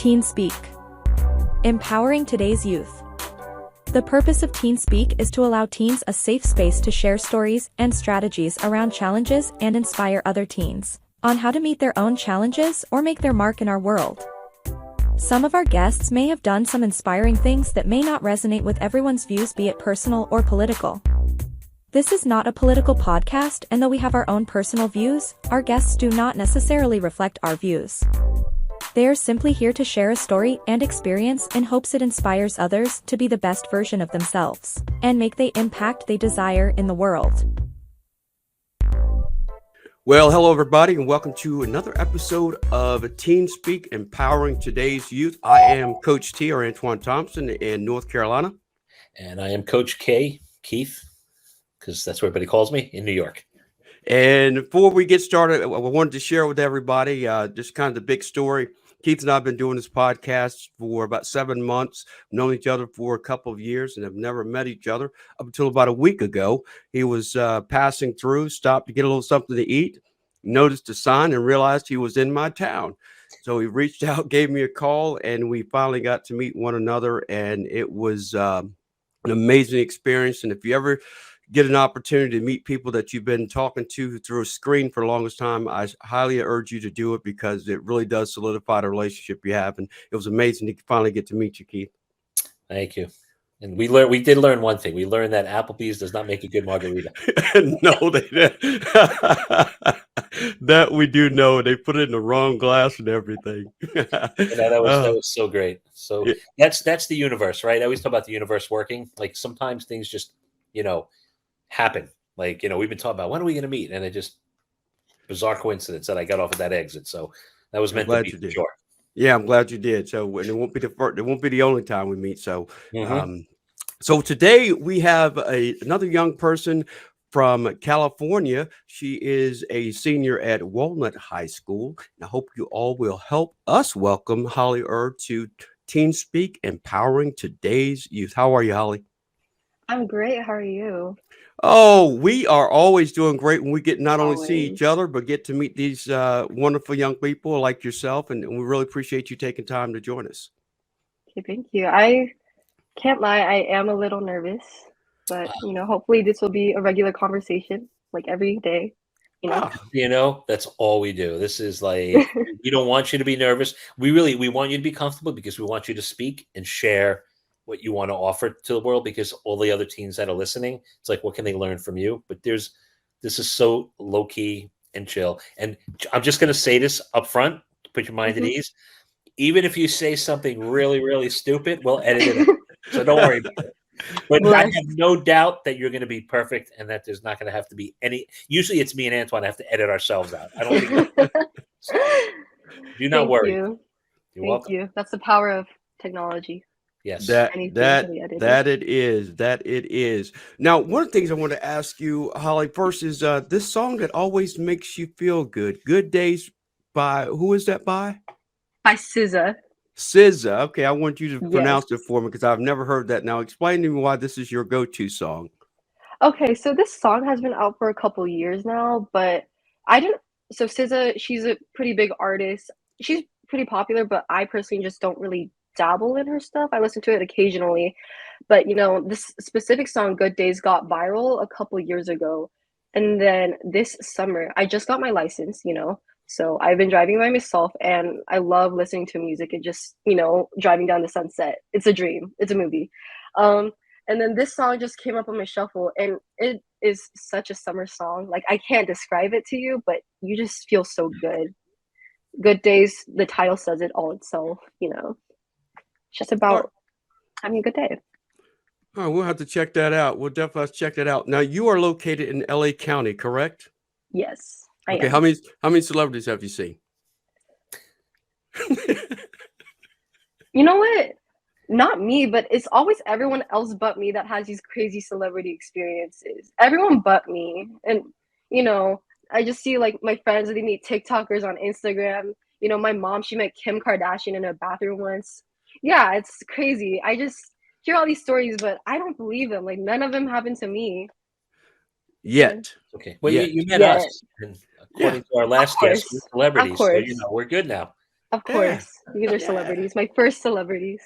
TeenSpeak. Empowering today's youth. The purpose of TeenSpeak is to allow teens a safe space to share stories and strategies around challenges and inspire other teens on how to meet their own challenges or make their mark in our world. Some of our guests may have done some inspiring things that may not resonate with everyone's views, be it personal or political. This is not a political podcast, and though we have our own personal views, our guests do not necessarily reflect our views. They are simply here to share a story and experience in hopes it inspires others to be the best version of themselves and make the impact they desire in the world. Well, hello everybody, and welcome to another episode of TeenSpeak, Empowering Today's Youth. I am Coach T, or Antoine Thompson, in North Carolina. And I am Coach K, Keith, because that's what everybody calls me, in New York. And before we get started, I wanted to share with everybody just kind of the big story. Keith and I have been doing this podcast for about 7 months, known each other for a couple of years, and have never met each other up until about a week ago. He was passing through, stopped to get a little something to eat, noticed a sign, and realized he was in my town. So he reached out, gave me a call, and we finally got to meet one another, and it was an amazing experience. And if you ever get an opportunity to meet people that you've been talking to through a screen for the longest time, I highly urge you to do it, because it really does solidify the relationship you have. And it was amazing to finally get to meet you, Keith. Thank you. And we did learn one thing. We learned that Applebee's does not make a good margarita. No, they didn't. That we do know. They put it in the wrong glass and everything. That was so great. So yeah. That's the universe, right? I always talk about the universe working. Like sometimes things just, happen. Like, we've been talking about when are we going to meet? And it just bizarre coincidence that I got off at that exit. So that was meant to be for sure. Yeah, I'm glad you did. So and it won't be the first, it won't be the only time we meet. So so today we have another young person from California. She is a senior at Walnut High School. I hope you all will help us welcome Holly to TeenSpeak, Empowering Today's Youth. How are you, Holly? I'm great. How are you? Oh, we are always doing great when we get not only see each other, but get to meet these wonderful young people like yourself. And we really appreciate you taking time to join us. Okay, thank you. I can't lie, I am a little nervous, but hopefully this will be a regular conversation, like every day. That's all we do. This is like, we don't want you to be nervous. We want you to be comfortable, because we want you to speak and share what you want to offer to the world, because all the other teens that are listening, it's like, what can they learn from you? But this is so low key and chill. And I'm just going to say this up front to put your mind at ease. Even if you say something really, really stupid, we'll edit it out. So don't worry about it. But I have no doubt that you're going to be perfect, and that there's not going to have to be any. Usually it's me and Antoine have to edit ourselves out. I don't think. So, do not worry. You're welcome. Thank you. That's the power of technology. Yes, that it is. Now, one of the things I want to ask you, Holly, first is this song that always makes you feel good. Good Days by, who is that by? By SZA. SZA. Okay, I want you to pronounce it for me, because I've never heard that. Now, explain to me why this is your go-to song. Okay, so this song has been out for a couple years now, but so SZA, she's a pretty big artist. She's pretty popular, but I personally just don't really dabble in her stuff. I listen to it occasionally, but this specific song, Good Days, got viral a couple years ago. And then this summer, I just got my license, so I've been driving by myself, and I love listening to music and just, driving down the sunset. It's a dream. It's a movie. And then this song just came up on my shuffle, and it is such a summer song. Like, I can't describe it to you, but you just feel so good. Good Days, the title says it all itself, just about having a good day. All right, we'll have to check that out. We'll definitely have to check that out. Now, you are located in LA County, correct? Yes, I am. How many celebrities have you seen? You know what? Not me, but it's always everyone else but me that has these crazy celebrity experiences. Everyone but me. And, I just see like my friends, they meet TikTokers on Instagram. My mom, she met Kim Kardashian in a bathroom once. Yeah, it's crazy. I just hear all these stories, but I don't believe them. Like, none of them happened to me. Yet. Okay. Well, you met us. And according to our last guest, we're celebrities. So, we're good now. Of Yeah. course. You guys are Yeah. celebrities. My first celebrities.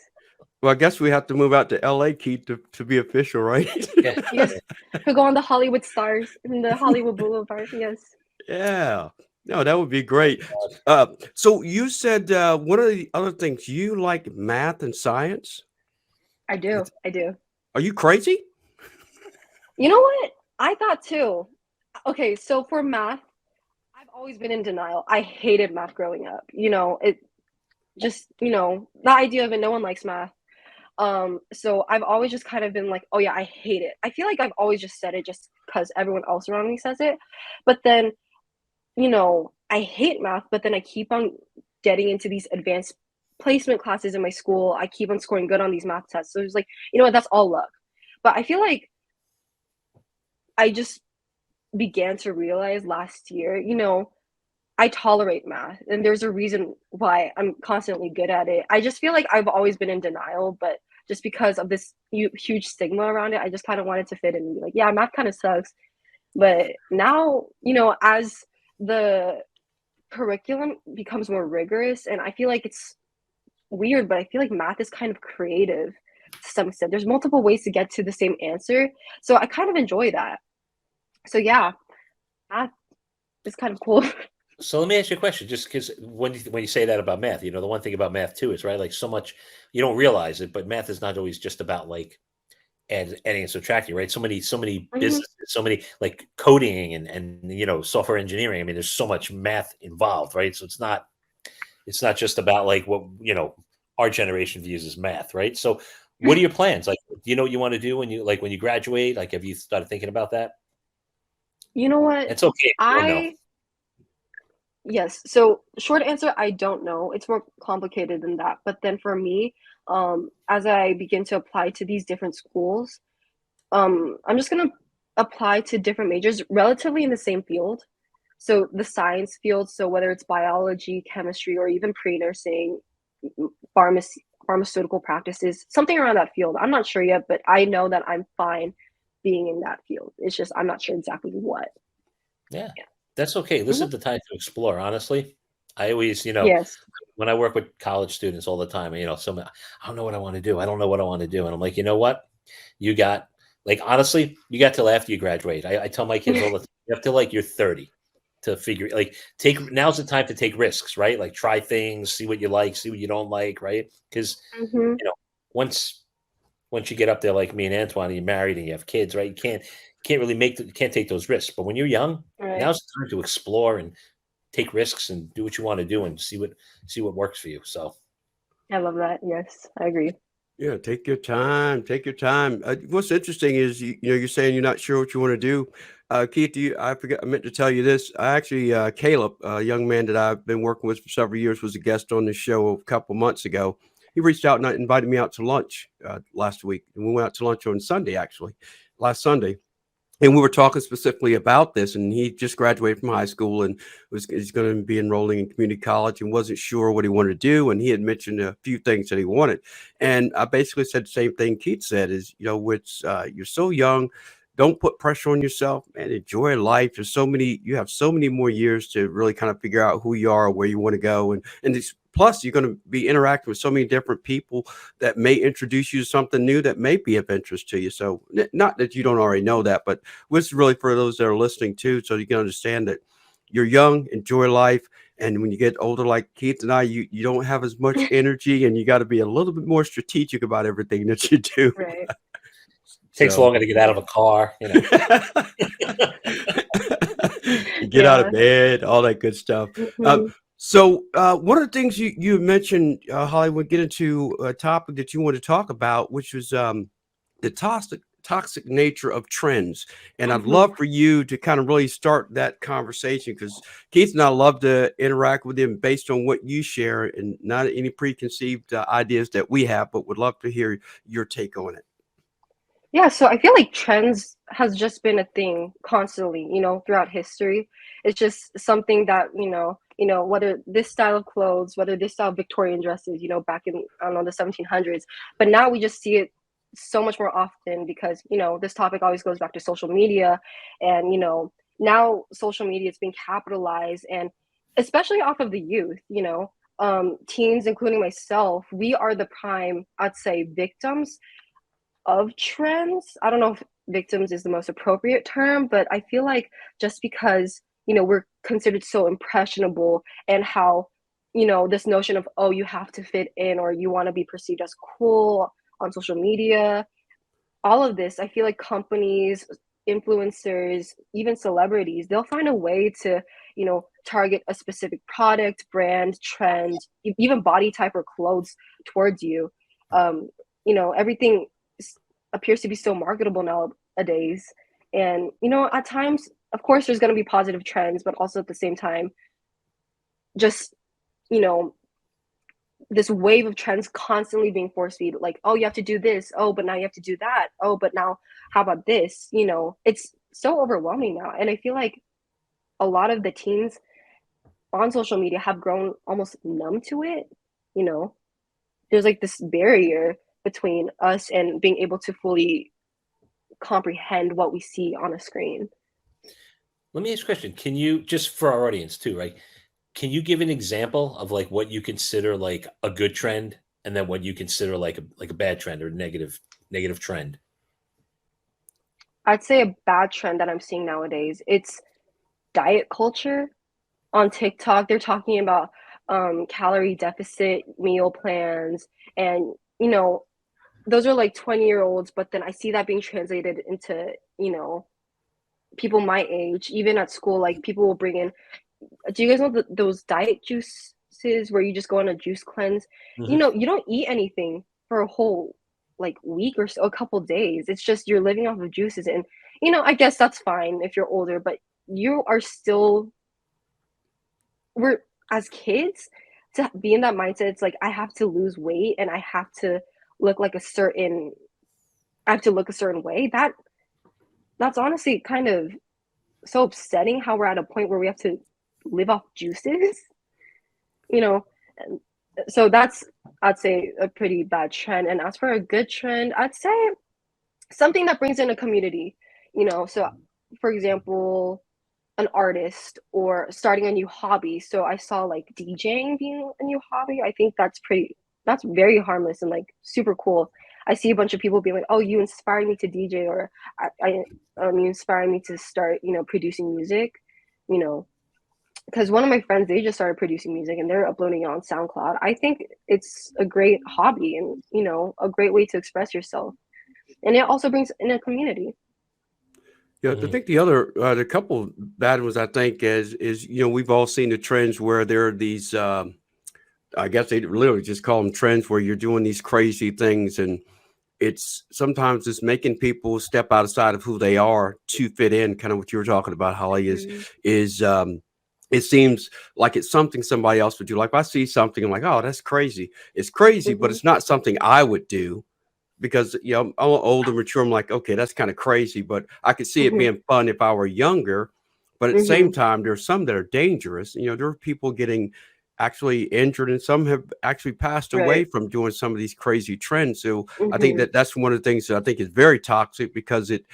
Well, I guess we have to move out to LA, Keith, to be official, right? Yeah. You guys could go on the Hollywood Stars in the Hollywood Boulevard. Yes. Yeah. No, that would be great. So you said one of the other things you like math and science. I do. It's- I do. Are you crazy? You know what? I thought too. Okay, so for math, I've always been in denial. I hated math growing up. It just, the idea of it, no one likes math. So I've always just kind of been like, oh yeah, I hate it. I feel like I've always just said it just because everyone else around me says it. But then, I hate math, but then I keep on getting into these advanced placement classes in my school. I keep on scoring good on these math tests. So it's like, you know what, that's all luck. But I feel like I just began to realize last year, I tolerate math, and there's a reason why I'm constantly good at it. I just feel like I've always been in denial, but just because of this huge stigma around it, I just kind of wanted to fit in and be like, yeah, math kind of sucks. But now, as the curriculum becomes more rigorous, and I feel like it's weird, but I feel like math is kind of creative to some extent. There's multiple ways to get to the same answer. So I kind of enjoy that. So yeah, math is kind of cool. So let me ask you a question, just because when you say that about math, the one thing about math too is, right, like so much you don't realize it, but math is not always just about like adding and subtracting, right? So many Mhm. businesses, so many like coding and software engineering. I mean, there's so much math involved, right? So it's not just about like what our generation views as math, right? So what are your plans? Like, do you know what you want to do when you graduate? Like, have you started thinking about that? You know what? It's okay if you don't know. I Yes. So short answer, I don't know. It's more complicated than that. But then for me, as I begin to apply to these different schools, I'm just gonna apply to different majors relatively in the same field. So the science field, so whether it's biology, chemistry, or even pre-nursing, pharmaceutical practices, something around that field. I'm not sure yet, but I know that I'm fine being in that field. It's just I'm not sure exactly what. Yeah, that's okay. This Mhm. is the time to explore. Honestly, I always, Yes. when I work with college students all the time, some I don't know what I want to do. I don't know what I want to do, and I'm like, you know what? You got like honestly, you got till after you graduate. I tell my kids all the time, you have till like you're 30 to figure like take now's the time to take risks, right? Like try things, see what you like, see what you don't like, right? Because Hmm. you know once you get up there like me and Antoine, and you're married and you have kids, right? You can't really you can't take those risks. But when you're young, Right. now's the time to explore and take risks and do what you want to do and see what works for you. So I love that. Yes, I agree. Yeah, take your time. Take your time. What's interesting is you're saying you're not sure what you want to do. Keith, I forgot. I meant to tell you this. I actually, Caleb, a young man that I've been working with for several years, was a guest on the show a couple months ago. He reached out and invited me out to lunch last week, and we went out to lunch on Sunday, actually, last Sunday. And we were talking specifically about this, and he just graduated from high school and is going to be enrolling in community college and wasn't sure what he wanted to do. And he had mentioned a few things that he wanted, and I basically said the same thing Keith said: is which you're so young, don't put pressure on yourself, man. Enjoy life. You have so many more years to really kind of figure out who you are, where you want to go, plus you're going to be interacting with so many different people that may introduce you to something new that may be of interest to you. So not that you don't already know that, but this is really for those that are listening too, so you can understand that you're young, enjoy life, and when you get older, like Keith and I, you don't have as much energy, and you got to be a little bit more strategic about everything that you do. Right. takes So longer to get out of a car. you get out of Yeah. bed, all that good stuff. Hmm. One of the things you mentioned, Hollywood, get into a topic that you want to talk about, which was the toxic nature of trends. And I'd Hmm. love for you to kind of really start that conversation, because Keith and I love to interact with him based on what you share and not any preconceived ideas that we have, but would love to hear your take on it. Yeah, so I feel like trends has just been a thing constantly, throughout history. It's just something that, whether this style of clothes, whether this style of Victorian dresses, back in, I don't know, the 1700s. But now we just see it so much more often because, this topic always goes back to social media. And, now social media is being capitalized and especially off of the youth. teens, including myself, we are the prime, I'd say, victims of trends. I don't know if victims is the most appropriate term, but I feel like just because, we're considered so impressionable, and how, this notion of, oh, you have to fit in, or you want to be perceived as cool on social media, all of this, I feel like companies, influencers, even celebrities, they'll find a way to, target a specific product, brand, trend, even body type or clothes towards you. Um, everything appears to be so marketable nowadays. And, at times, of course, there's going to be positive trends, but also at the same time, just, you know, this wave of trends constantly being force feed, like, oh, you have to do this, oh, but now you have to do that, oh, but now how about this, it's so overwhelming now. And I feel like a lot of the teens on social media have grown almost numb to it. you know there's like this barrier between us and being able to fully comprehend what we see on a screen. Let me ask you a question. Can you, just for our audience too, right? Can you give an example of like what you consider like a good trend, and then what you consider like a bad trend or negative trend? I'd say a bad trend that I'm seeing nowadays, it's diet culture. On TikTok, they're talking about calorie deficit meal plans, and those are like 20-year-olds, but then I see that being translated into people my age, even at school. Like, people will bring in, do you guys know those diet juices where you just go on a juice cleanse? Mhm. You don't eat anything for a whole like week or so, a couple days. It's just you're living off of juices, and I guess that's fine if you're older, but you are still, we're, as kids, to be in that mindset. It's like, I have to lose weight, and look like a certain I have to look a certain way. That's honestly kind of so upsetting, how we're at a point where we have to live off juices, you know. And so that's, I'd say, a pretty bad trend. And as for a good trend, I'd say something that brings in a community, so for example, an artist or starting a new hobby. So I saw like DJing being a new hobby. I think that's very harmless and like super cool. I see a bunch of people being like, "Oh, you inspired me to DJ," or you inspired me to start, producing music." You know, because one of my friends, they just started producing music and they're uploading it on SoundCloud. I think it's a great hobby, and a great way to express yourself, and it also brings in a community. Yeah, I think the couple bad ones, I think, is we've all seen the trends where there are these. I guess they literally just call them trends, where you're doing these crazy things, and sometimes it's making people step outside of who they are to fit in. Kind of what you were talking about, Holly, Mhm. is it seems like it's something somebody else would do. Like, if I see something, I'm like, oh, that's crazy. It's crazy, but Mhm. it's not something I would do, because I'm older, mature. I'm like, okay, that's kind of crazy, but I could see it Mhm. being fun if I were younger. But at the same Mhm. time, there's some that are dangerous. There are people getting actually injured, and some have actually passed away Right. from doing some of these crazy trends. So I think Mhm. that's one of the things that I think is very toxic, because it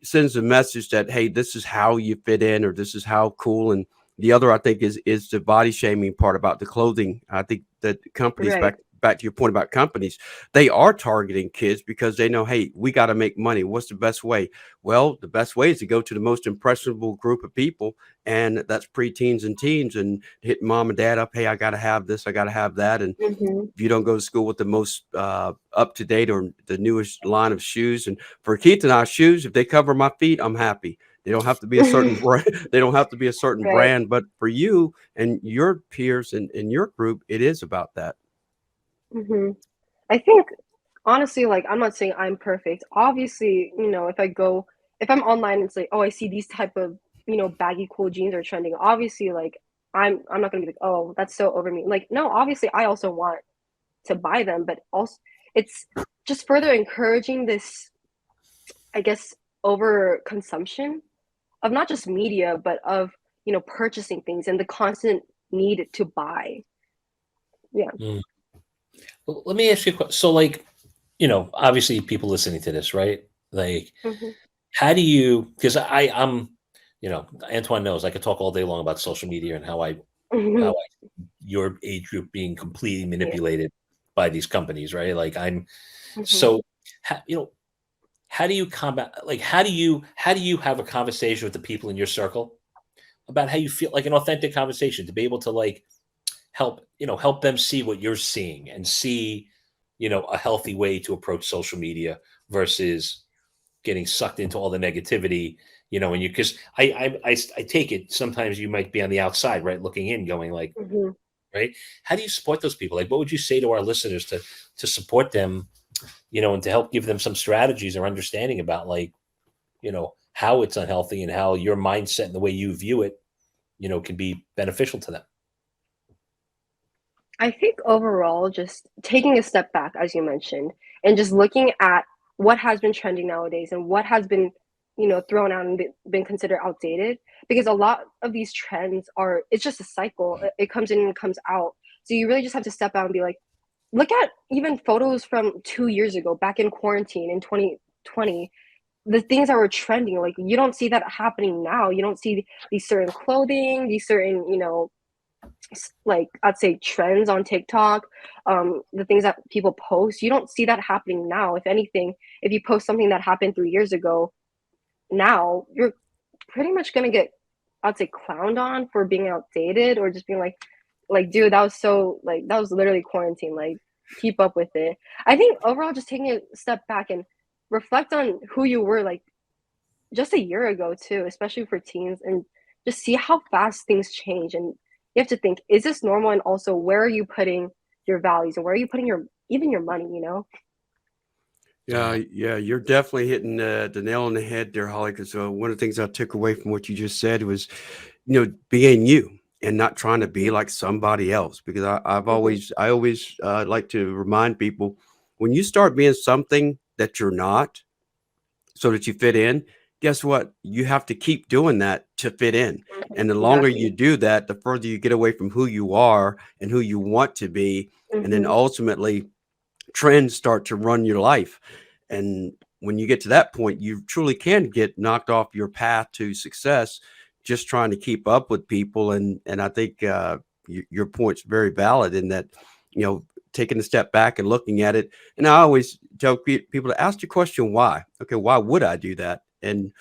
sends a message that, hey, this is how you fit in, or this is how cool. And the other, I think, is the body shaming part about the clothing. I think that companies, Right. back to your point about companies, they are targeting kids because they know, hey, we got to make money. What's the best way? Well, the best way is to go to the most impressionable group of people, and that's preteens and teens, and hit mom and dad up. Hey, I got to have this, I got to have that. And Mhm. if you don't go to school with the most up to date or the newest line of shoes, and for Keith and I, shoes, if they cover my feet, I'm happy. They don't have to be a certain brand. They don't have to be a certain Right. brand. But for you and your peers and in your group, it is about that. Mhm. I think, honestly, like, I'm not saying I'm perfect. Obviously, if I'm online and it's like, oh, I see these type of, baggy cool jeans are trending. Obviously, like, I'm not gonna be like, oh, that's so over me. Like, no, obviously I also want to buy them, but also it's just further encouraging this, I guess, over consumption of not just media, but of, purchasing things and the constant need to buy. Yeah. Mm. Well, let me ask you a question. So, like, obviously, people listening to this, right? Like, Hmm. how do you? Because I'm, Antoine knows I could talk all day long about social media and how Hmm. I your age group being completely manipulated by these companies, right? Like Mhm. so, you know, how do you combat, like, how do you have a conversation with the people in your circle about how you feel, like an authentic conversation, to be able to like help them see what you're seeing and see, a healthy way to approach social media versus getting sucked into all the negativity, and you, because I take it sometimes you might be on the outside, right, looking in, going like, Mhm. right, how do you support those people? Like, what would you say to our listeners to support them, and to help give them some strategies or understanding about, like, how it's unhealthy and how your mindset and the way you view it, can be beneficial to them. I think overall, just taking a step back, as you mentioned, and just looking at what has been trending nowadays and what has been, thrown out and been considered outdated. Because a lot of these trends it's just a cycle. It comes in and comes out. So you really just have to step out and be like, look at even photos from 2 years ago, back in quarantine in 2020, the things that were trending. Like, you don't see that happening now. You don't see these certain clothing, these certain, like, I'd say trends on TikTok, the things that people post. You don't see that happening now. If anything, if you post something that happened 3 years ago, now you're pretty much gonna get, I'd say, clowned on for being outdated, or just being like, dude, that was literally quarantine. Like, keep up with it. I think overall, just taking a step back and reflect on who you were, like, just a year ago too, especially for teens, and just see how fast things change. And you have to think, is this normal? And also, where are you putting your values, and where are you putting your money? Yeah, Yeah. yeah, you're definitely hitting the nail on the head there, Holly. Because one of the things I took away from what you just said was, being you and not trying to be Mhm, like somebody else. Because mhm, I always like to remind people, when you start being something that you're not, so that you fit in, guess what? You have to keep doing that to fit in. And the longer you exactly. do that, the further you get away from who you are and who you want to be. And then Mhm, ultimately, trends start to run your life. And when you get to that point, you truly can get knocked off your path to success just trying to keep up with people. And I think your point's very valid in that, taking a step back and looking at it. And I always tell people to ask the question, why? Okay, why would I do that? And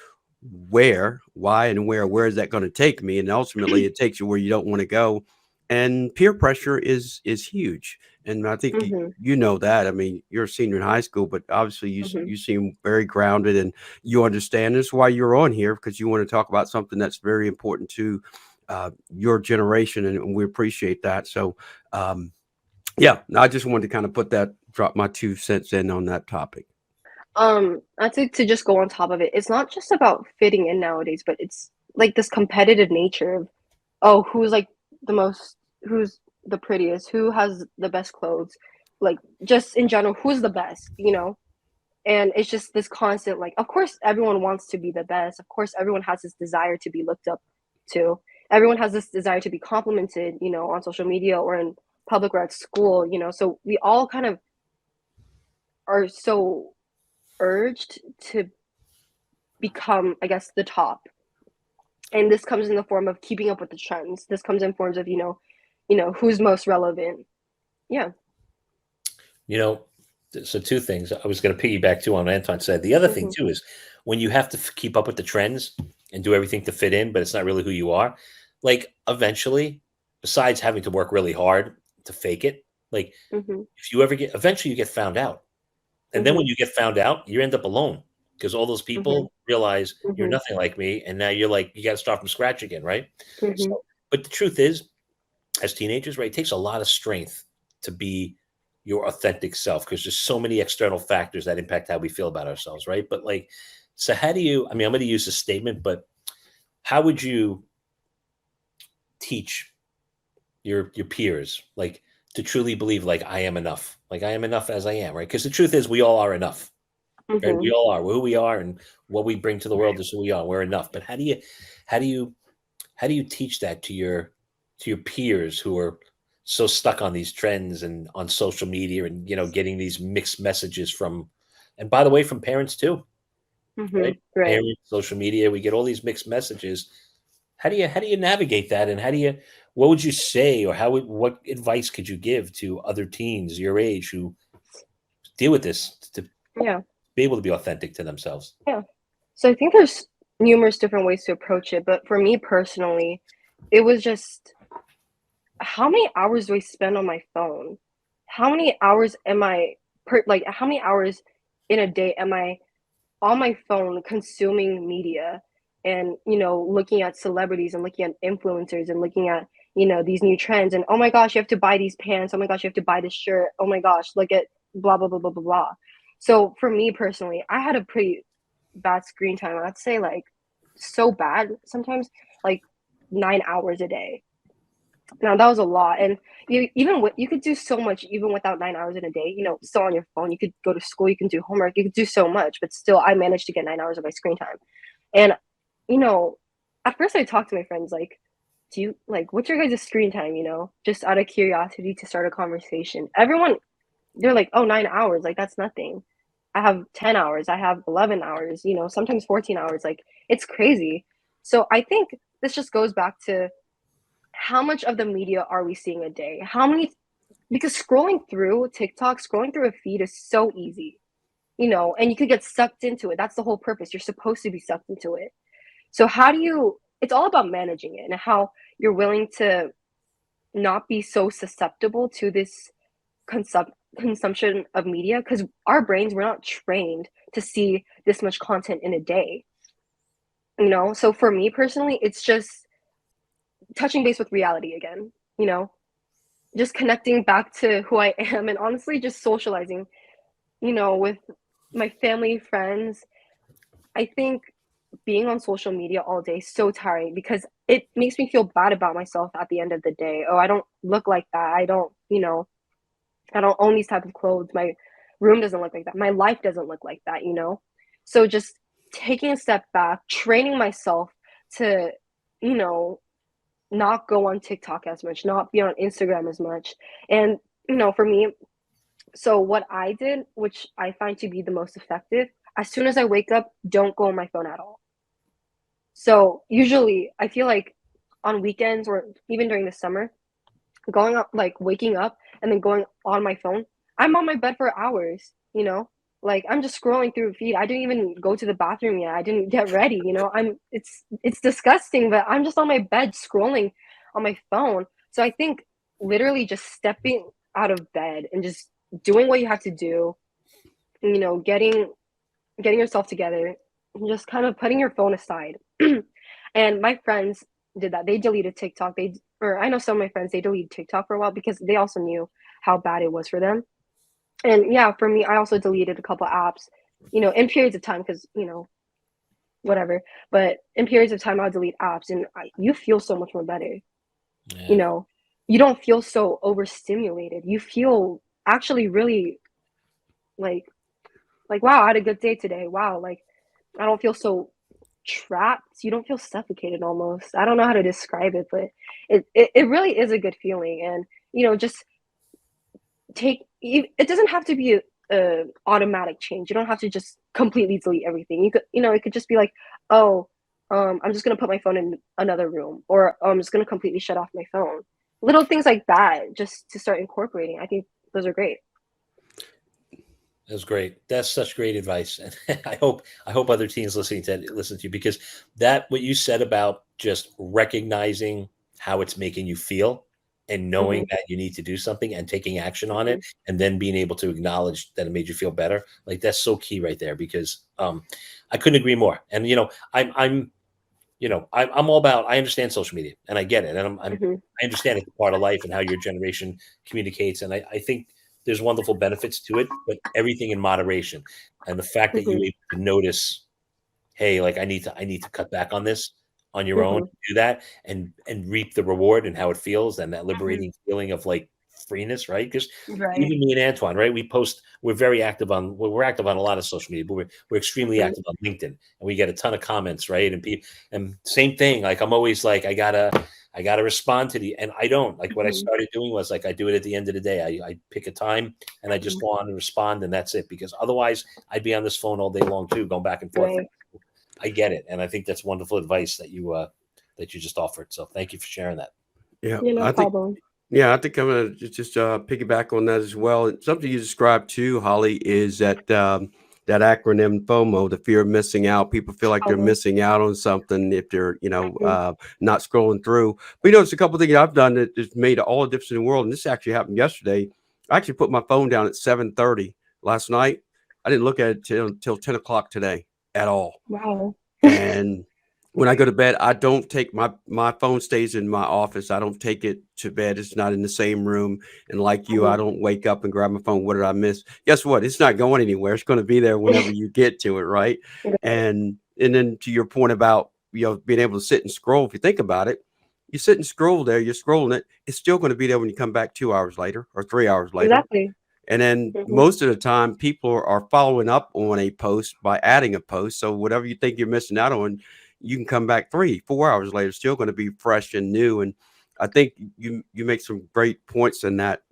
why and where is that going to take me? And ultimately, it takes you where you don't want to go. And peer pressure is huge. And I think mhm, you know that. I mean, you're a senior in high school, but obviously mhm. you seem very grounded and you understand. That's why you're on here, because you want to talk about something that's very important to your generation, and we appreciate that. So, yeah, I just wanted to kind of drop my 2 cents in on that topic. I think, to just go on top of it, it's not just about fitting in nowadays, but it's like this competitive nature of, oh, who's the prettiest, who has the best clothes, like, just in general, who's the best? And it's just this constant, like, of course everyone wants to be the best. Of course everyone has this desire to be looked up to. Everyone has this desire to be complimented, on social media or in public or at school. So we all kind of are so urged to become, I guess, the top. And this comes in the form of keeping up with the trends. This comes in forms of, who's most relevant. Yeah. You know, so two things. I was going to piggyback too on what Anton said. The other thing Mhm. too is when you have to keep up with the trends and do everything to fit in, but it's not really who you are. Like, eventually, besides having to work really hard to fake it, like, Mhm. if you ever eventually you get found out, and then when Mhm. you get found out, you end up alone because all those Mhm. people realize you're Mhm. nothing like me, and now you're like, you got to start from scratch again, right? Mhm. So, but the truth is, as teenagers, right, it takes a lot of strength to be your authentic self because there's so many external factors that impact how we feel about ourselves, right? But like, so how do you? I mean, I'm going to use this statement, but how would you teach your peers, like, to truly believe, like, I am enough, like I am enough as I am, right? Because the truth is, we all are enough, right? We Mhm. all are who we are, and what we bring to the world is who we are. We're enough. But how do you, how do you teach that to your peers who are so stuck on these trends and on social media and getting these mixed messages from, and by the way, from parents too, right? Mhm. Right. Parents, social media, we get all these mixed messages. How do you navigate that, and what would you say, or what advice could you give to other teens your age who deal with this to Yeah. be able to be authentic to themselves? Yeah. So I think there's numerous different ways to approach it, but for me personally, it was just how many hours do I spend on my phone? How many hours am I like how many hours in a day am I on my phone consuming media and, looking at celebrities and looking at influencers and looking at, these new trends and oh my gosh, you have to buy these pants. Oh my gosh, you have to buy this shirt. Oh my gosh, look at blah blah blah blah blah blah. So for me personally, I had a pretty bad screen time. I'd say like so bad sometimes, like 9 hours a day. Now that was a lot, and you could do so much even without 9 hours in a day. Still on your phone. You could go to school. You can do homework. You could do so much, but still, I managed to get 9 hours of my screen time. And you know, at first I talked to my friends like, "Do you like what's your guys' screen time?" Just out of curiosity to start a conversation. Everyone, they're like, "Oh, 9 hours. Like that's nothing." I have 10 hours. I have 11 hours. Sometimes 14 hours. Like it's crazy. So I think this just goes back to how much of the media are we seeing a day? How many because scrolling through TikTok, scrolling through a feed is so easy, and you could get sucked into it. That's the whole purpose. You're supposed to be sucked into it. So how do you it's all about managing it and how you're willing to not be so susceptible to this consumption of media because our brains were not trained to see this much content in a day. So for me personally, it's just touching base with reality again, you know, just connecting back to who I am and honestly just socializing, with my family, friends. I think being on social media all day is so tiring because it makes me feel bad about myself at the end of the day. Oh, I don't look like that. I don't own these type of clothes. My room doesn't look like that. My life doesn't look like that. So just taking a step back, training myself to, you know, not go on TikTok as much, not be on Instagram as much. And, for me, so what I did, which I find to be the most effective, as soon as I wake up, don't go on my phone at all. So usually I feel like on weekends or even during the summer, going up, like waking up and then going on my phone, I'm on my bed for hours. Like I'm just scrolling through feed. I didn't even go to the bathroom yet. I didn't get ready. It's disgusting, but I'm just on my bed scrolling on my phone. So I think literally just stepping out of bed and just doing what you have to do, getting yourself together, and just kind of putting your phone aside. And my friends did that. They deleted TikTok. Or I know some of my friends, they deleted TikTok for a while because they also knew how bad it was for them. And yeah, for me, I also deleted a couple apps, in periods of time because, whatever. But in periods of time, I'll delete apps and you feel so much more better. Yeah. You don't feel so overstimulated. You feel actually really like, wow, I had a good day today. Wow, like I don't feel so trapped. You don't feel suffocated almost. I don't know how to describe it, but it really is a good feeling. And just it doesn't have to be a automatic change. You don't have to just completely delete everything. It could just be like, oh, I'm just gonna put my phone in another room, or I'm just gonna completely shut off my phone. Little things like that, just to start incorporating. I think those are great. That was great. That's such great advice, and I hope other teens listen to you, because what you said about just recognizing how it's making you feel and knowing Hmm. that you need to do something and taking action on Hmm. it, and then being able to acknowledge that it made you feel better. Like that's so key right there, because I couldn't agree more. And I'm all about. I understand social media and I get it, and Hmm. I understand it's a part of life and how your generation communicates, and I think there's wonderful benefits to it, but everything in moderation. And the fact that you Hmm. able to notice, hey, like I need to cut back on this on your own, Hmm. do that and reap the reward and how it feels, and that Hmm. liberating feeling of like freeness, right? Because Right. even me and Antoine, right? We're very active we're active on a lot of social media, but we're extremely Hmm. active on LinkedIn, and we get a ton of comments, right? And same thing, like I'm always like, I gotta respond to and I don't. Like what I Hmm. started doing was like I do it at the end of the day. I pick a time and I just Hmm. go on and respond, and that's it. Because otherwise I'd be on this phone all day long too, going back and forth. Right. I get it, and I think that's wonderful advice that you that you just offered. So thank you for sharing that. Yeah, Yeah, no I think. problem. Yeah, I think I'm gonna just piggyback on that as well. And something you described too, Holly, is that that acronym FOMO, the fear of missing out. People feel like they're Uh-huh. missing out on something if they're, Mhm. not scrolling through. But it's a couple of things I've done that has made all the difference in the world. And this actually happened yesterday. I actually put my phone down at 7:30 last night. I didn't look at it till 10 o'clock today at all. Wow. And when I go to bed, I don't take my phone stays in my office. I don't take it to bed. It's not in the same room. And like you, I Mhm. don't wake up and grab my phone. What did I miss? Guess what? It's not going anywhere. It's going to be there whenever you get to it, right? Right. And then to your point about being able to sit and scroll, if you think about it, you sit and scroll there, you're scrolling it, it's still going to be there when you come back 2 hours later or 3 hours later. Exactly. And then Mhm. most of the time, people are following up on a post by adding a post. So whatever you think you're missing out on, you can come back 3, 4 hours later, still going to be fresh and new. And I think you make some great points in that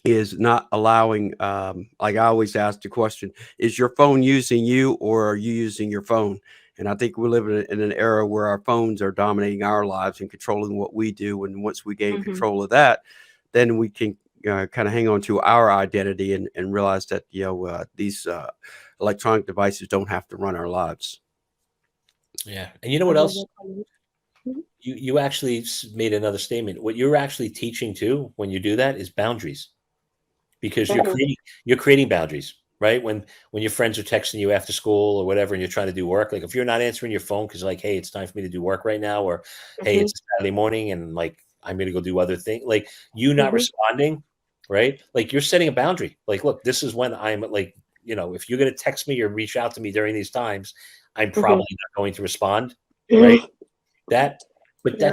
is not allowing. Like I always ask the question: is your phone using you, or are you using your phone? And I think we live in an era where our phones are dominating our lives and controlling what we do. And once we gain Mhm. control of that, then we can kind of hang on to our identity and realize that these electronic devices don't have to run our lives. Yeah. And you know I what love else? that comment. Mhm. You actually made another statement. What you're actually teaching too when you do that is boundaries, because Mhm. you're creating boundaries, right? When your friends are texting you after school or whatever, and you're trying to do work, like if you're not answering your phone because like, hey, it's time for me to do work right now, or hey, Mhm. it's a Saturday morning and like I'm gonna go do other things, like you not Mhm. responding, right? Like you're setting a boundary. Like, look, this is when I'm like, if you're gonna text me or reach out to me during these times, I'm Mhm. probably not going to respond, right? Mhm. That, but Yeah.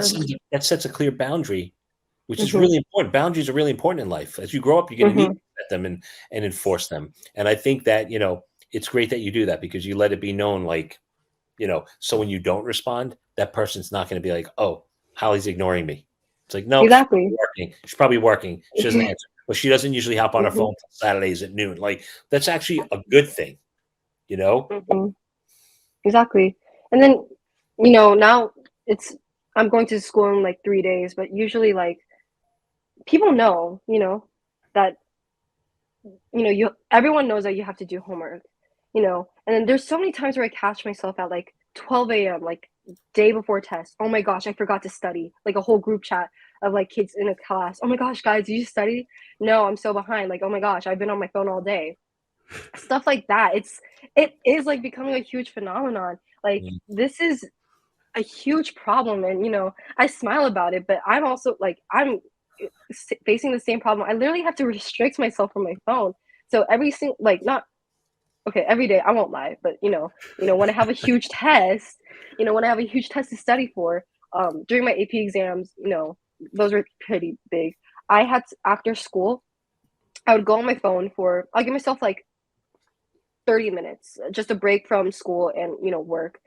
that sets a clear boundary, which is Mhm. really important. Boundaries are really important in life. As you grow up, you're going to need Mhm. to set them and enforce them. And I think that it's great that you do that, because you let it be known, like, so when you don't respond, that person's not going to be like, oh, Holly's ignoring me. It's like, nope, she's probably Exactly. working. She's probably working. She doesn't Mhm. answer. Well, she doesn't usually hop on her Mhm. phone till Saturdays at noon. Like, that's actually a good thing, you know? Mhm. Exactly. And then, now it's I'm going to school in like 3 days, but usually like people know, that you everyone knows that you have to do homework, and then there's so many times where I catch myself at like 12 a.m., like day before test. Oh my gosh, I forgot to study. Like a whole group chat of like kids in a class. Oh my gosh, guys, did you study? No, I'm so behind. Like, oh my gosh, I've been on my phone all day. Stuff like that. It is like becoming a huge phenomenon. Like Mm. this is a huge problem, and I smile about it, but I'm also like facing the same problem. I literally have to restrict myself from my phone. So every single like not okay, every day I won't lie, but when I have a huge test, when I have a huge test to study for, during my AP exams, those were pretty big. I had to, after school, I would go on my phone for I'll give myself like 30 minutes, just a break from school and, work,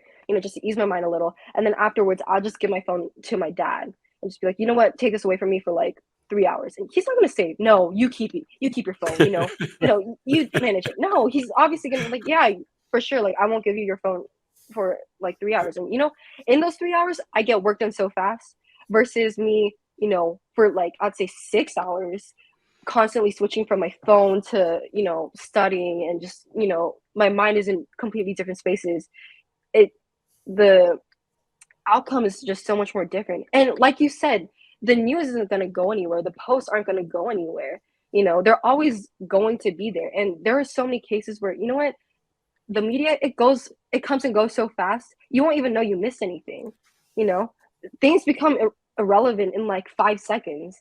just to ease my mind a little. And then afterwards, I'll just give my phone to my dad and just be like, you know what, take this away from me for like 3 hours. And he's not gonna say, no, you keep it, you keep your phone, you manage it. No, he's obviously gonna be like, yeah, for sure. Like, I won't give you your phone for like 3 hours. And in those 3 hours, I get work done so fast versus me, for like I'd say 6 hours constantly switching from my phone to studying, and just my mind is in completely different spaces. It The outcome is just so much more different, and like you said, the news isn't going to go anywhere, the posts aren't going to go anywhere. They're always going to be there, and there are so many cases where what, the media, it comes and goes so fast, you won't even know you missed anything. you know Things become irrelevant in like 5 seconds.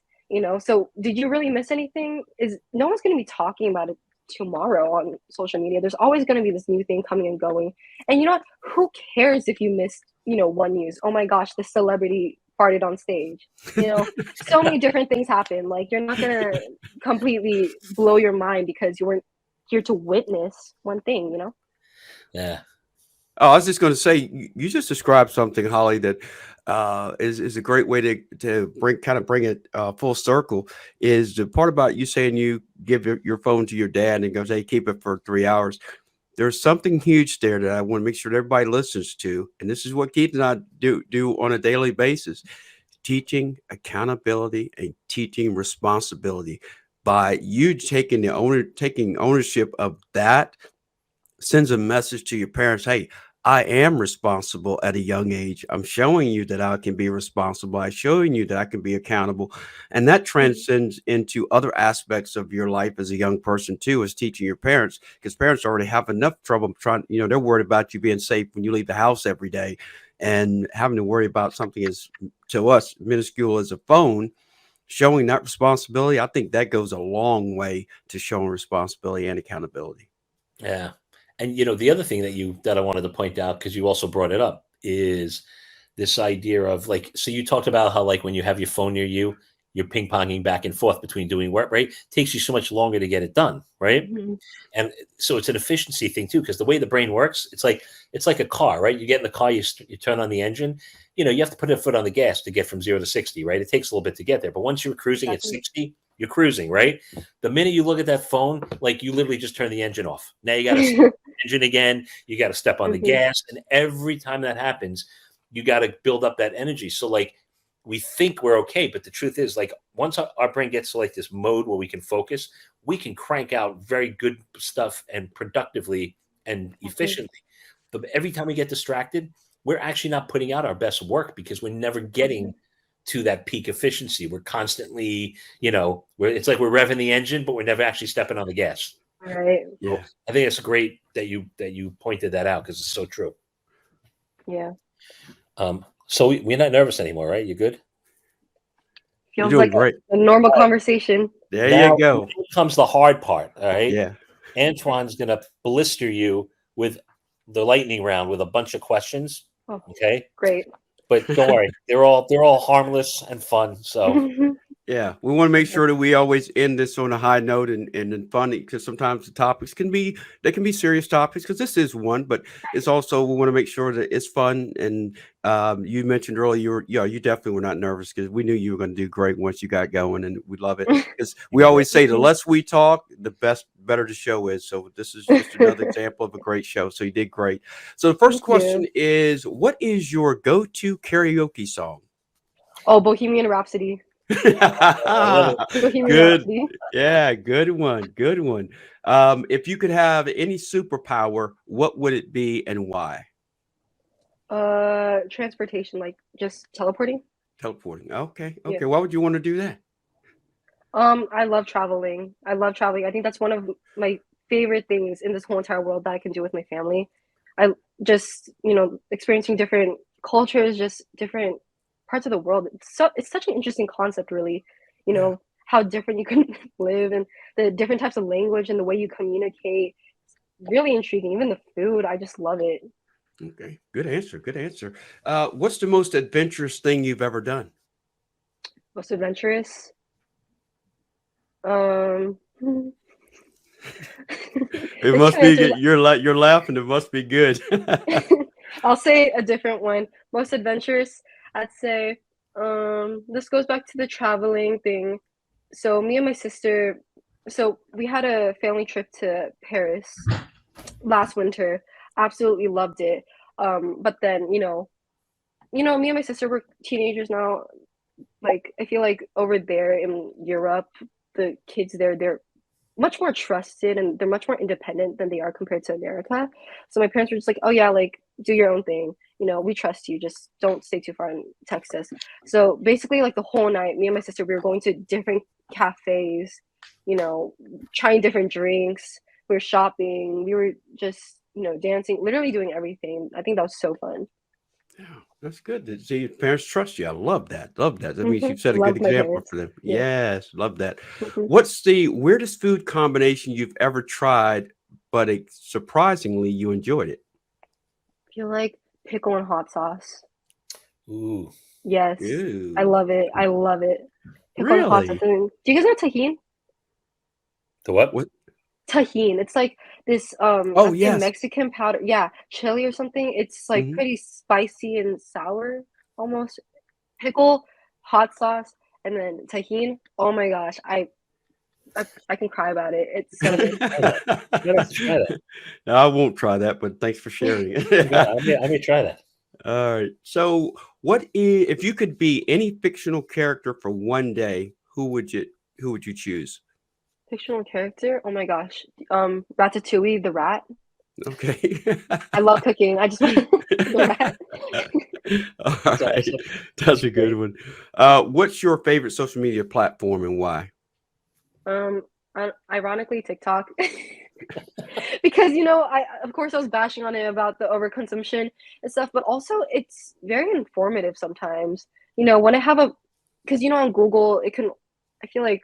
So did you really miss anything? Is No one's going to be talking about it tomorrow on social media. There's always going to be this new thing coming and going. And who cares if you missed one news? Oh my gosh, the celebrity farted on stage. So many different things happen. Like, you're not going to completely blow your mind because you weren't here to witness one thing. Yeah. Oh, I was just going to say, you just described something, Holly, that is a great way to bring it full circle. Is the part about you saying you give your phone to your dad and he goes, "Hey, keep it for 3 hours." there's something huge there that I want to make sure that everybody listens to, and this is what Keith and I do on a daily basis: teaching accountability and teaching responsibility. By you taking ownership of that, sends a message to your parents. Hey, I am responsible at a young age. I'm showing you that I can be responsible. I'm showing you that I can be accountable. And that transcends into other aspects of your life as a young person too, as teaching your parents, because parents already have enough trouble trying, they're worried about you being safe when you leave the house every day, and having to worry about something as, to us, minuscule as a phone. Showing that responsibility, I think that goes a long way to showing responsibility and accountability. Yeah. And the other thing that I wanted to point out, because you also brought it up, is this idea of like, so you talked about how like when you have your phone near you, you're ping-ponging back and forth between doing work, right? It takes you so much longer to get it done, right? Mm-hmm. And so it's an efficiency thing too, because the way the brain works, it's like a car, right? You get in the car, you turn on the engine, you have to put a foot on the gas to get from 0 to 60, right? It takes a little bit to get there, but once you're cruising at 60, you're cruising, right? The minute you look at that phone, like you literally just turn the engine off. Now you got to start the engine again. You got to step on the gas, and every time that happens, you got to build up that energy. So like we think we're okay, but the truth is, like, once our brain gets to like this mode where we can focus, we can crank out very good stuff and productively and efficiently. But every time we get distracted, we're actually not putting out our best work because we're never getting to that peak efficiency. We're constantly, it's like we're revving the engine, but we're never actually stepping on the gas. Right. Yeah. I think it's great that you pointed that out, because it's so true. Yeah. So we're not nervous anymore, right? You good? Feels You're doing like great. a normal conversation. There Now, you go. here comes the hard part. All right. Yeah. Antoine's gonna blister you with the lightning round with a bunch of questions. Oh, Okay. great. But don't worry, they're all harmless and fun. So Yeah, we want to make sure that we always end this on a high note and funny, because sometimes the topics can be serious topics, because this is one, but it's also, we want to make sure that it's fun. And you mentioned earlier, you definitely were not nervous, because we knew you were going to do great once you got going, and we love it, because we always say the less we talk, the better the show is. So this is just another example of a great show. So you did great. So the first question is, what is your go-to karaoke song? Oh, Bohemian Rhapsody. Good. Rhapsody. Yeah, good one. Good one. If you could have any superpower, what would it be and why? Transportation, like just teleporting. Teleporting. Okay. Okay. Yeah. Why would you want to do that? I love traveling. I think that's one of my favorite things in this whole entire world that I can do with my family. I just, experiencing different cultures, just different parts of the world. It's such an interesting concept, really. How different you can live, and the different types of language and the way you communicate. It's really intriguing. Even the food, I just love it. Okay. Good answer. Good answer. What's the most adventurous thing you've ever done? Most adventurous. Um, It must be good. You're laughing. It must be good. I'll say a different one. Most adventurous, I'd say, this goes back to the traveling thing. So me and my sister, so we had a family trip to Paris last winter. Absolutely loved it. But then, me and my sister were teenagers now. Like, I feel like over there in Europe, the kids there, they're much more trusted and they're much more independent than they are compared to America. So my parents were just like, oh yeah, like do your own thing. We trust you. Just don't stay too far and text us. So basically, like the whole night, me and my sister, we were going to different cafes, trying different drinks. We were shopping. We were just, dancing, literally doing everything. I think that was so fun. Yeah, that's good. To see your parents trust you. I love that. Love that. That means you've set a Love good my example parents. for them. Yeah. Yes, love that. What's the weirdest food combination you've ever tried, but surprisingly you enjoyed it? I feel like pickle and hot sauce. Ooh. Yes. Ooh. I love it. I love it. Pickle and hot sauce. Really? Do you guys know tahini? The what? What? Tahini. It's like this Oh, I'd say yes. Mexican powder. Yeah, chili or something. It's like Mhm. pretty spicy and sour almost. Pickle, hot sauce, and then tahini. Oh my gosh. I can cry about it. It's so good. You have to try that. I won't try that, but thanks for sharing it. Yeah, I may try that. All right. So, if you could be any fictional character for one day, who would you choose? Fictional character? Oh my gosh. Ratatouille, the rat. Okay. I love cooking. I just want the rat. All That's right. awesome. That's a good one. What's your favorite social media platform and why? Ironically, TikTok. Because I of course I was bashing on it about the overconsumption and stuff, but also it's very informative sometimes. When I have because on Google I feel like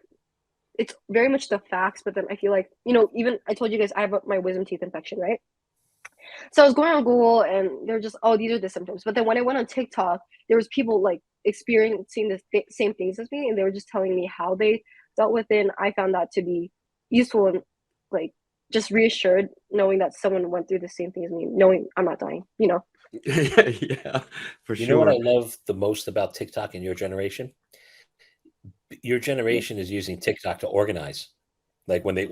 it's very much the facts, but then I feel like even I told you guys I have my wisdom teeth infection, right? So I was going on Google and they're just, oh, these are the symptoms. But then when I went on TikTok, there was people like experiencing the same things as me, and they were just telling me how they dealt with it. And I found that to be useful and like just reassured knowing that someone went through the same thing as me, knowing I'm not dying. Yeah, for You know what I sure. love the most about TikTok and your generation? Your generation is using TikTok to organize. Like when they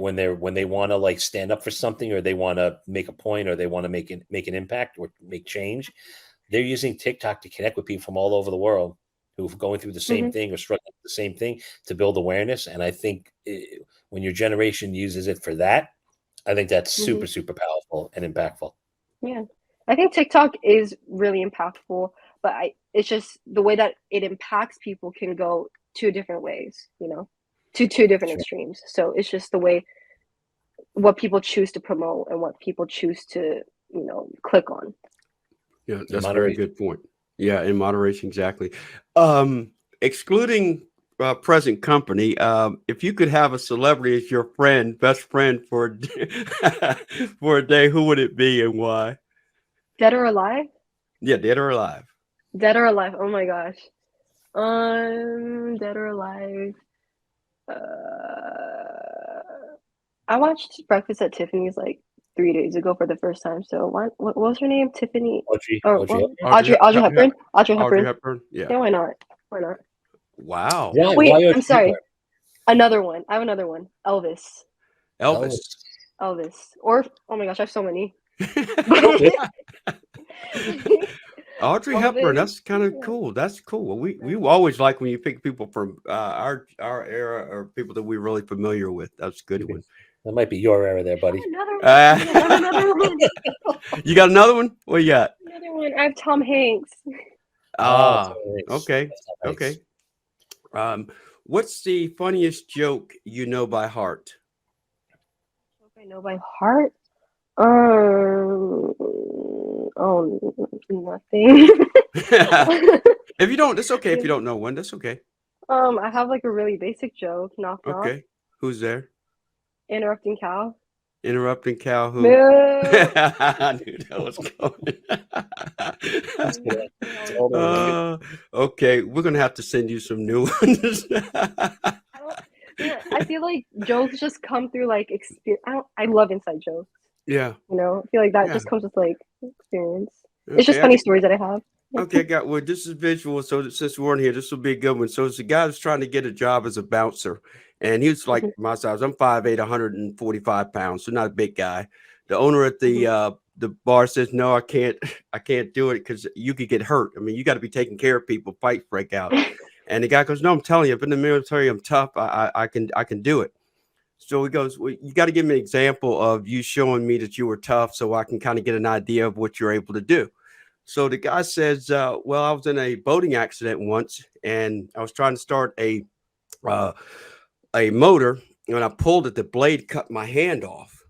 want to like stand up for something, or they want to make a point, or they want to make an impact or make change, they're using TikTok to connect with people from all over the world who are going through the same Hmm. thing or struggling with the same thing, to build awareness. And I think when your generation uses it for that, I think that's Hmm. super, super powerful and impactful. Yeah, I think TikTok is really impactful, but it's just the way that it impacts people can go two different ways, to two different Sure. extremes. So it's just the way what people choose to promote and what people choose to, click on. Yeah, In that's a very moderation. good point. Yeah, in moderation, exactly. Um, Excluding present company, if you could have a celebrity as your best friend for for a day, who would it be and why? Dead or alive? Yeah, dead or alive. Dead or alive? Oh my gosh. Dead or alive? I watched Breakfast at Tiffany's like 3 days ago for the first time. So what was her name? Tiffany? Or Audrey Hepburn? Audrey Hepburn? Audrey Audrey Hepburn. Hepburn. Yeah. Yeah, why not? Why not? Wow. Why? Wait, Why I'm Audrey Hepburn? sorry. Another one. I have another one. Elvis. Elvis. Elvis. Or oh my gosh, I have so many. Audrey Hepburn. Elvis. That's kind of Yeah. cool. That's cool. We always like when you pick people from our era or people that we're really familiar with. That's a good one. That might be your era there, buddy. Another one. I have another one. You got another one? What you got? Another one. I have Tom Hanks. Ah, Thanks. okay, Thanks. okay. Um, what's the funniest joke you know by heart? Joke I know by heart. Oh, nothing. If you don't, that's okay. If you don't know one, that's okay. I have like a really basic joke. Knock knock. Okay. Who's there? Interrupting cow. Interrupting cow who? Moo. I knew that was That's coming. good. It's all over. Okay, we're gonna have to send you some new ones. I feel like jokes just come through like experience. I love inside jokes. Yeah. I feel like that Yeah. just comes with like experience. It's just Okay, funny stories that I have. okay, got well. This is visual, so since we weren't here, this will be a good one. So it's a guy who's trying to get a job as a bouncer, and he was like my size. I'm 5'8", 145 pounds, so not a big guy. The owner at the bar says, "No, I can't do it because you could get hurt. I mean, you got to be taking care of people. Fight break out." And the guy goes, "No, I'm telling you, I've been in the military. I'm tough. I can do it." So he goes, "Well, you got to give me an example of you showing me that you were tough, so I can kind of get an idea of what you're able to do." So the guy says, "Well, I was in a boating accident once, and I was trying to start uh, a motor, and when I pulled it, the blade cut my hand off,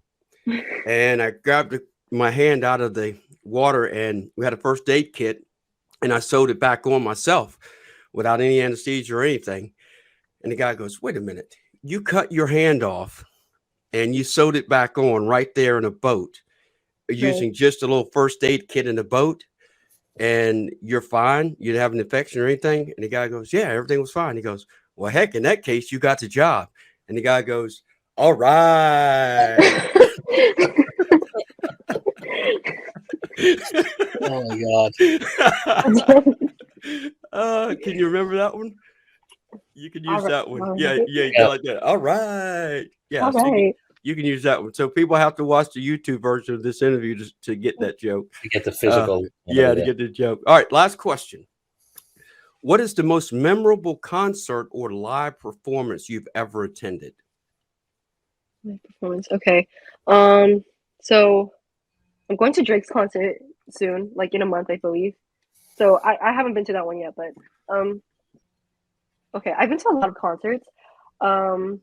and I grabbed my hand out of the water, and we had a first aid kit, and I sewed it back on myself without any anesthesia or anything." And the guy goes, "Wait a minute, you cut your hand off, and you sewed it back on right there in a boat, using just a little first aid kit in a boat? And you're fine? You didn't have an infection or anything?" And the guy goes, "Yeah, everything was fine." He goes, "Well, heck, in that case, you got the job." And the guy goes, "All right." Oh my God. Can you remember that one? You can All use right. that one. All Yeah, right. yeah, you Yeah. got like that. All right. Yeah, All so right. you can use that one. So people have to watch the YouTube version of this interview to get that joke. To get the Uh, physical. yeah, to get the joke. All right, last question. What is the most memorable concert or live performance you've ever attended? My performance. Okay. So I'm going to Drake's concert soon, like in a month, I believe. So I haven't been to that one yet, but um, okay, I've been to a lot of concerts. Um,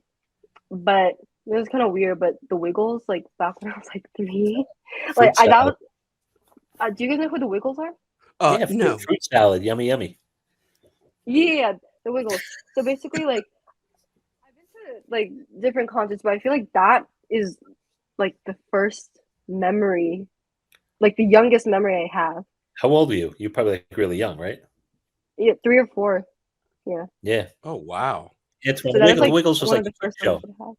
but it was kind of weird. But the Wiggles, like back when I was like 3, like Fruit I that salad. was, do you guys know who the Wiggles are? Yeah, No. fruit salad. Yummy, yummy. Yeah, the Wiggles. So basically, like I've been to like different concerts, but I feel like that is like the first memory, like the youngest memory I have. How old are you? You're probably like really young, right? Yeah, 3 or 4. Yeah. Yeah. Oh, wow. It's So when that is the like Wiggles was one like of the a kid first show. memories I have.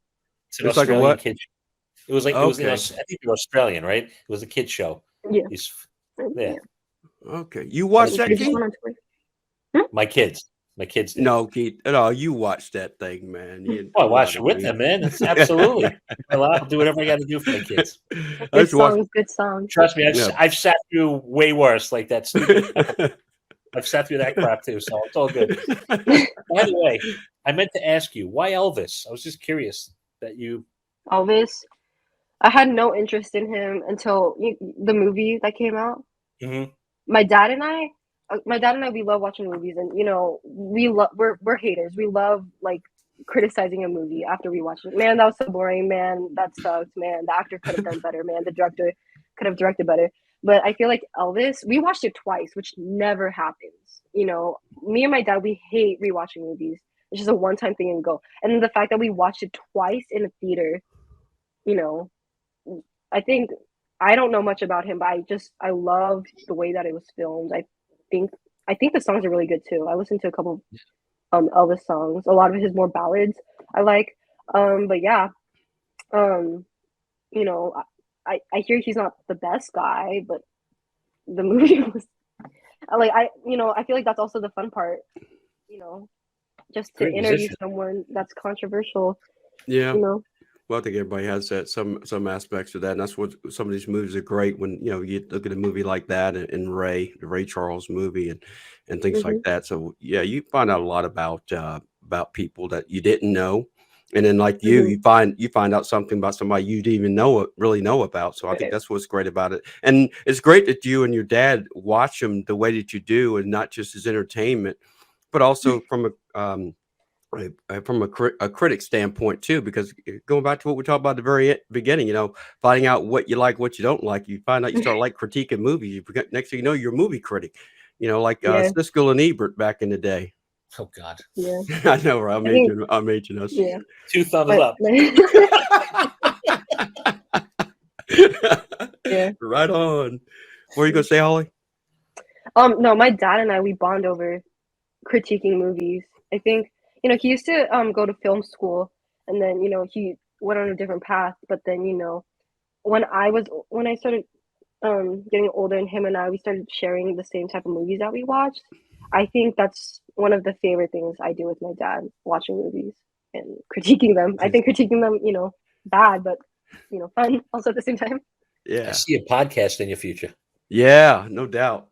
It's an It's like a Australian what? kid. It was like it was. Okay. I think they're Australian, right? It was a kid show. Yeah. These, Yeah. yeah. Okay. You Like, watched that, they just Keith? went on tour. My kids did. No, Keith. No, you watched that thing, man. Oh, I watched it with them, man. It's absolutely. I'm allowed to do whatever I got to do for my kids. Good Let's watch. songs, good songs. Trust me, Yeah. I've sat through way worse, like that stupid. I've sat through that crap too, so it's all good. By the way, I meant to ask you why Elvis. I was just curious that you. Elvis, I had no interest in him until the movie that came out. Mhm. My dad and I, we love watching movies, and we're haters. We love like criticizing a movie after we watch it. Man, that was so boring. Man, that sucked. Man, the actor could have done better. Man, the director could have directed better. But I feel like Elvis, we watched it twice, which never happens. Me and my dad, we hate rewatching movies. It's just a one-time thing and go. And then the fact that we watched it twice in a theater, you know, I think I don't know much about him, but I love the way that it was filmed. Think I think the songs are really good too. I listened to a couple Elvis songs, a lot of his more ballads I like. But yeah, um, you know, I hear he's not the best guy, but the movie was I feel like that's also the fun part, just to Great interview musician. someone that's controversial, Yeah. you know. Well, I think everybody has that some aspects of that, and that's what some of these movies are great when you look at a movie like that and the Ray Charles movie and things like Hmm. that. So yeah, you find out a lot about people that you didn't know, and then like Hmm. you find out something about somebody you didn't even really know about. So I think that's what's great about it, and it's great that you and your dad watch them the way that you do, and not just as entertainment, but also from a critic standpoint too, because going back to what we talked about at the very beginning, finding out what you like, what you don't like, you find out you start like critiquing movies. You forget, next thing you know, you're a movie critic, like Yeah, Siskel and Ebert back in the day. Oh God, yeah. I know, right? I think I'm aging us. yeah. 2 thumbs But up. yeah. Right on. What are you gonna say, Holly? No, my dad and I, we bond over critiquing movies. I think, he used to go to film school, and then, he went on a different path, but then, when I started getting older, and him and I, we started sharing the same type of movies that we watched. I think that's one of the favorite things I do with my dad, watching movies and critiquing them. I think critiquing them, bad, but fun also at the same time. I Yeah, see a podcast in your future. yeah, no doubt,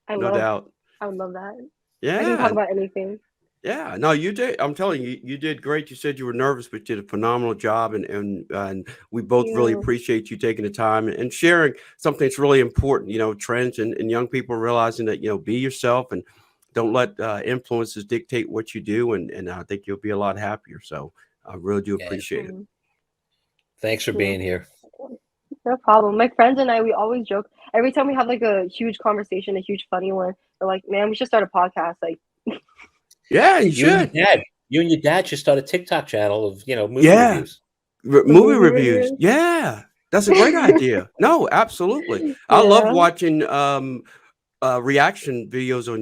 I no doubt. would love that. I can Yeah, talk about anything. yeah, no, you did. I'm telling you, you did great. You said you were nervous, but you did a phenomenal job, and we both really You. appreciate you taking the time and sharing something that's really important. Trends and young people realizing that be yourself and don't let influences dictate what you do, and I think you'll be a lot happier. So I really do Yeah. appreciate it. Thanks for Yeah. being here. No problem. My friends and I, we always joke. Every time we have like a huge conversation, a huge funny one, we're like, "Man, we should start a podcast." Like, Yeah, you You and should. you and your dad should start a TikTok channel of movie Yeah, reviews. movie movie reviews. reviews. Yeah, that's a great idea. No, absolutely. I love Yeah. watching reaction videos on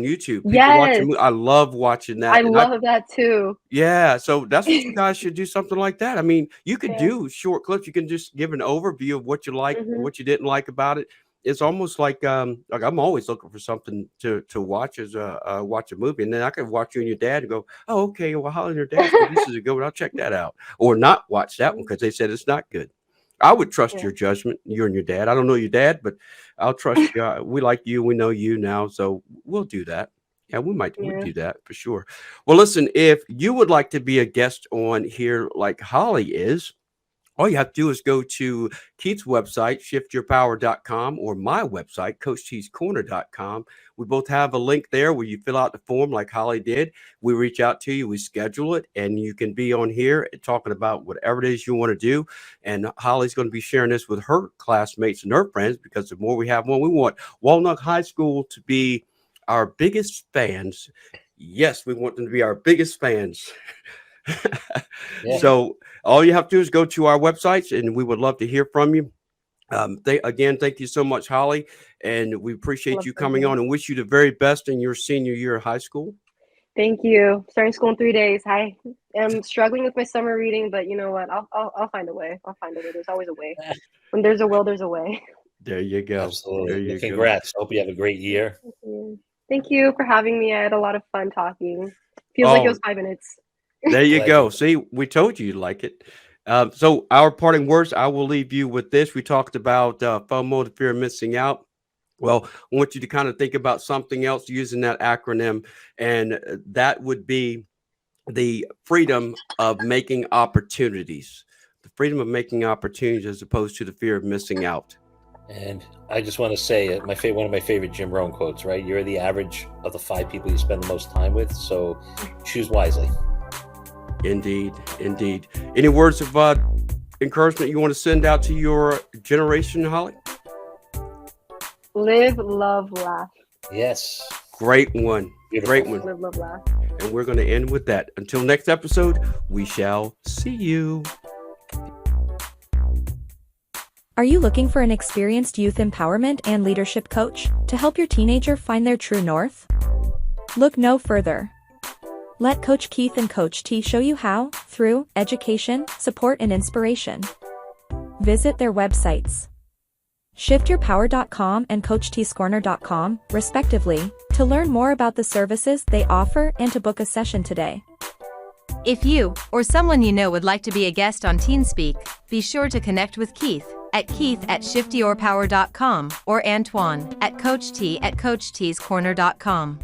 YouTube. People Yes, watching. I love watching I that, and love that too. yeah. So that's what you guys should do. Something like that. I mean, you could Yeah. do short clips. You can just give an overview of what you like, Hmm. what you didn't like about it, it's almost like I'm always looking for something to watch as watch a movie, and then I could watch you and your dad and go, oh, okay, well, Holly and her dad said this is a good one. I'll check that out, or not watch that one because they said it's not good. I would trust Yeah. your judgment, you and your dad. I don't know your dad, but I'll trust you. We like you. We know you now, so we'll do that. Yeah, we'd Yeah. do that for sure. Well, listen, if you would like to be a guest on here like Holly is, all you have to do is go to Keith's website, shiftyourpower.com, or my website, coachtcorner.com. We both have a link there where you fill out the form like Holly did. We reach out to you, we schedule it, and you can be on here talking about whatever it is you want to do. And Holly's going to be sharing this with her classmates and her friends, because the more we have one, we want Walnut High School to be our biggest fans. Yes, we want them to be our biggest fans. Yeah. So all you have to do is go to our websites, and we would love to hear from you. Thank you so much, Holly, and we appreciate Love you to coming hear. on, and wish you the very best in your senior year of high school. Thank you. Starting school in 3 days. I'm struggling with my summer reading, but you know what? I'll find a way. I'll find a way. There's always a way. When there's a will, there's a way. There you go. There Absolutely. you go. Congrats. Hope you have a great year. Thank you. Thank you for having me. I had a lot of fun talking. Feels like it was 5 minutes. There you Glad go. you- See, we told you you'd like it. So our parting words, I will leave you with this. We talked about FOMO, the fear of missing out. Well, I want you to kind of think about something else using that acronym, and that would be the freedom of making opportunities. The freedom of making opportunities as opposed to the fear of missing out. And I just want to say one of my favorite Jim Rohn quotes, right? You're the average of the 5 people you spend the most time with, so choose wisely. Indeed, indeed. Any words of encouragement you want to send out to your generation, Holly? Live, love, laugh. Yes. Great one. Beautiful. Great one. Live, love, laugh. And we're going to end with that. Until next episode, we shall see you. Are you looking for an experienced youth empowerment and leadership coach to help your teenager find their true north? Look no further. Let Coach Keith and Coach T show you how, through education, support, and inspiration. Visit their websites, shiftyourpower.com and coachtscorner.com, respectively, to learn more about the services they offer and to book a session today. If you or someone you know would like to be a guest on TeenSpeak, be sure to connect with Keith at shiftyourpower.com or Antoine at coacht@coachtscorner.com.